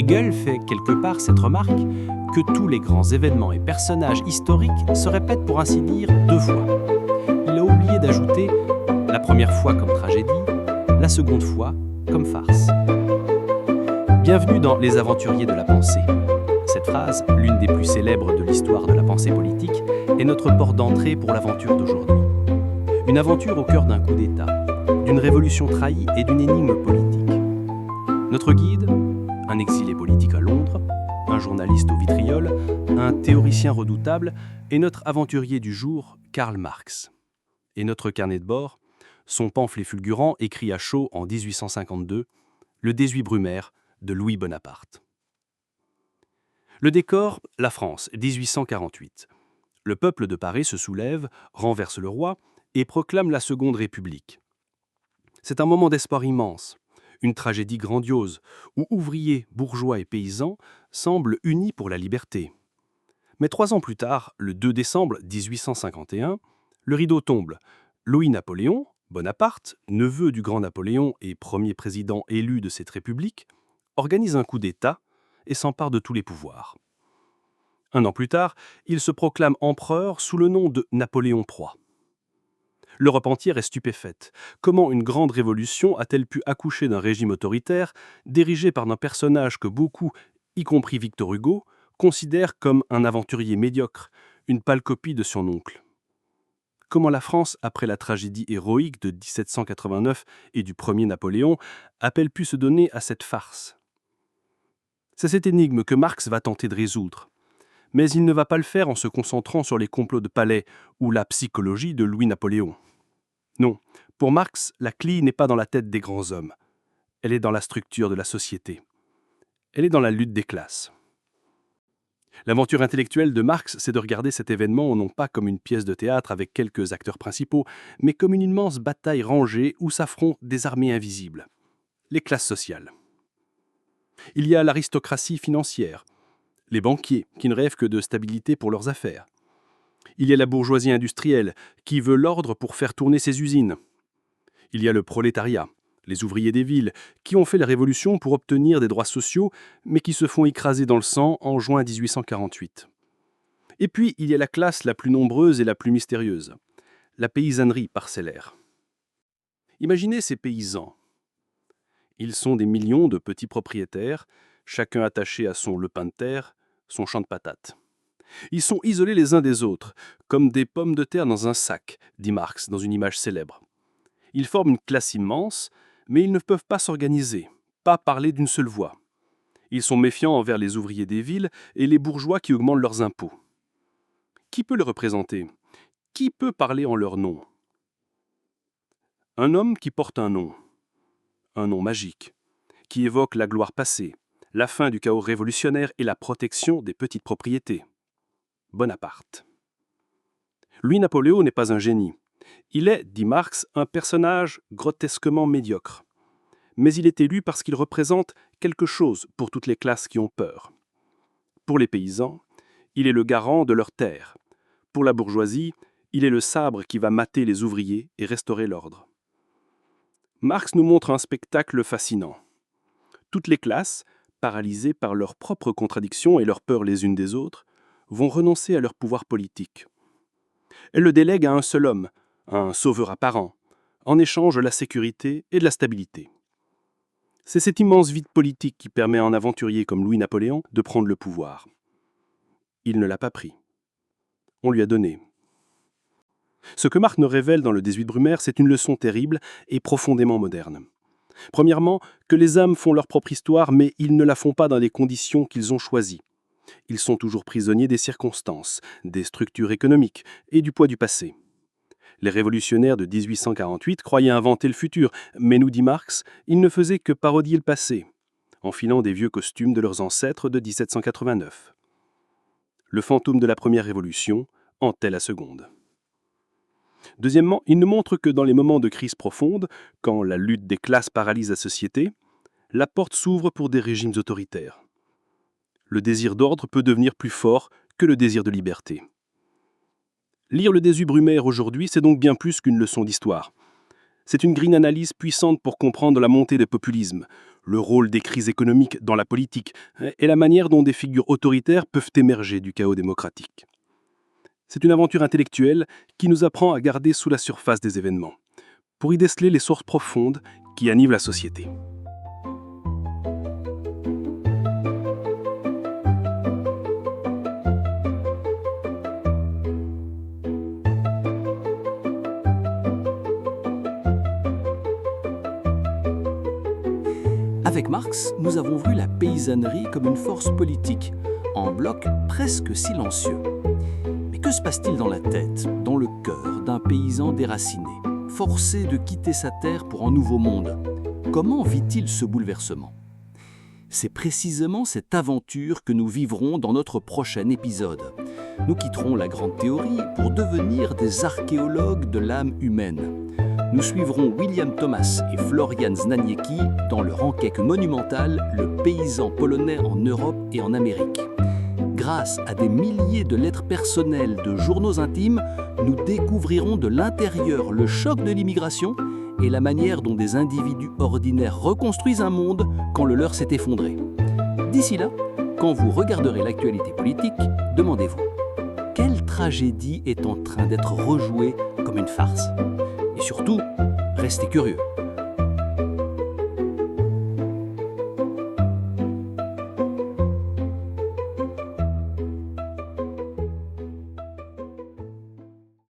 Hegel fait quelque part cette remarque que tous les grands événements et personnages historiques se répètent pour ainsi dire deux fois. Il a oublié d'ajouter la première fois comme tragédie, la seconde fois comme farce. Bienvenue dans Les Aventuriers de la Pensée. Cette phrase, l'une des plus célèbres de l'histoire de la pensée politique, est notre porte d'entrée pour l'aventure d'aujourd'hui. Une aventure au cœur d'un coup d'État, d'une révolution trahie et d'une énigme politique. Notre guide, un exilé politique à Londres, un journaliste au vitriol, un théoricien redoutable et notre aventurier du jour, Karl Marx. Et notre carnet de bord, son pamphlet fulgurant écrit à chaud en 1852, Le 18 Brumaire de Louis Bonaparte. Le décor, la France, 1848. Le peuple de Paris se soulève, renverse le roi et proclame la Seconde République. C'est un moment d'espoir immense, une tragédie grandiose, où ouvriers, bourgeois et paysans semblent unis pour la liberté. Mais 3 ans plus tard, le 2 décembre 1851, le rideau tombe. Louis-Napoléon, Bonaparte, neveu du grand Napoléon et premier président élu de cette république, organise un coup d'État et s'empare de tous les pouvoirs. 1 an plus tard, il se proclame empereur sous le nom de Napoléon III. L'Europe entière est stupéfaite. Comment une grande révolution a-t-elle pu accoucher d'un régime autoritaire, dirigé par un personnage que beaucoup, y compris Victor Hugo, considèrent comme un aventurier médiocre, une pâle copie de son oncle? Comment la France, après la tragédie héroïque de 1789 et du premier Napoléon, a-t-elle pu se donner à cette farce? C'est cette énigme que Marx va tenter de résoudre. Mais il ne va pas le faire en se concentrant sur les complots de palais ou la psychologie de Louis-Napoléon. Non, pour Marx, la clé n'est pas dans la tête des grands hommes. Elle est dans la structure de la société. Elle est dans la lutte des classes. L'aventure intellectuelle de Marx, c'est de regarder cet événement non pas comme une pièce de théâtre avec quelques acteurs principaux, mais comme une immense bataille rangée où s'affrontent des armées invisibles. Les classes sociales. Il y a l'aristocratie financière, les banquiers qui ne rêvent que de stabilité pour leurs affaires. Il y a la bourgeoisie industrielle qui veut l'ordre pour faire tourner ses usines. Il y a le prolétariat, les ouvriers des villes, qui ont fait la révolution pour obtenir des droits sociaux, mais qui se font écraser dans le sang en juin 1848. Et puis, il y a la classe la plus nombreuse et la plus mystérieuse, la paysannerie parcellaire. Imaginez ces paysans. Ils sont des millions de petits propriétaires, chacun attaché à son lopin de terre, son champ de patates. Ils sont isolés les uns des autres, comme des pommes de terre dans un sac, dit Marx dans une image célèbre. Ils forment une classe immense, mais ils ne peuvent pas s'organiser, pas parler d'une seule voix. Ils sont méfiants envers les ouvriers des villes et les bourgeois qui augmentent leurs impôts. Qui peut les représenter? Qui peut parler en leur nom? Un homme qui porte un nom magique, qui évoque la gloire passée, la fin du chaos révolutionnaire et la protection des petites propriétés. Bonaparte. Louis-Napoléon n'est pas un génie. Il est, dit Marx, un personnage grotesquement médiocre. Mais il est élu parce qu'il représente quelque chose pour toutes les classes qui ont peur. Pour les paysans, il est le garant de leurs terres. Pour la bourgeoisie, il est le sabre qui va mater les ouvriers et restaurer l'ordre. Marx nous montre un spectacle fascinant. Toutes les classes, paralysées par leurs propres contradictions et leurs peurs les unes des autres, vont renoncer à leur pouvoir politique. Elles le délèguent à un seul homme, un sauveur apparent, en échange de la sécurité et de la stabilité. C'est cet immense vide politique qui permet à un aventurier comme Louis-Napoléon de prendre le pouvoir. Il ne l'a pas pris. On lui a donné. Ce que Marx nous révèle dans le 18 Brumaire, c'est une leçon terrible et profondément moderne. Premièrement, que les hommes font leur propre histoire, mais ils ne la font pas dans les conditions qu'ils ont choisies. Ils sont toujours prisonniers des circonstances, des structures économiques et du poids du passé. Les révolutionnaires de 1848 croyaient inventer le futur, mais nous dit Marx, ils ne faisaient que parodier le passé, enfilant des vieux costumes de leurs ancêtres de 1789. Le fantôme de la première révolution hantait la seconde. Deuxièmement, il nous montre que dans les moments de crise profonde, quand la lutte des classes paralyse la société, la porte s'ouvre pour des régimes autoritaires. Le désir d'ordre peut devenir plus fort que le désir de liberté. Lire le 18 Brumaire aujourd'hui, c'est donc bien plus qu'une leçon d'histoire. C'est une grille d'analyse puissante pour comprendre la montée des populismes, le rôle des crises économiques dans la politique et la manière dont des figures autoritaires peuvent émerger du chaos démocratique. C'est une aventure intellectuelle qui nous apprend à garder sous la surface des événements, pour y déceler les sources profondes qui animent la société. Avec Marx, nous avons vu la paysannerie comme une force politique, en bloc presque silencieux. Mais que se passe-t-il dans la tête, dans le cœur d'un paysan déraciné, forcé de quitter sa terre pour un nouveau monde? Comment vit-il ce bouleversement? C'est précisément cette aventure que nous vivrons dans notre prochain épisode. Nous quitterons la grande théorie pour devenir des archéologues de l'âme humaine. Nous suivrons William Thomas et Florian Znaniecki dans leur enquête monumentale « Le paysan polonais en Europe et en Amérique ». Grâce à des milliers de lettres personnelles de journaux intimes, nous découvrirons de l'intérieur le choc de l'immigration et la manière dont des individus ordinaires reconstruisent un monde quand le leur s'est effondré. D'ici là, quand vous regarderez l'actualité politique, demandez-vous « Quelle tragédie est en train d'être rejouée comme une farce ?» Et surtout, restez curieux.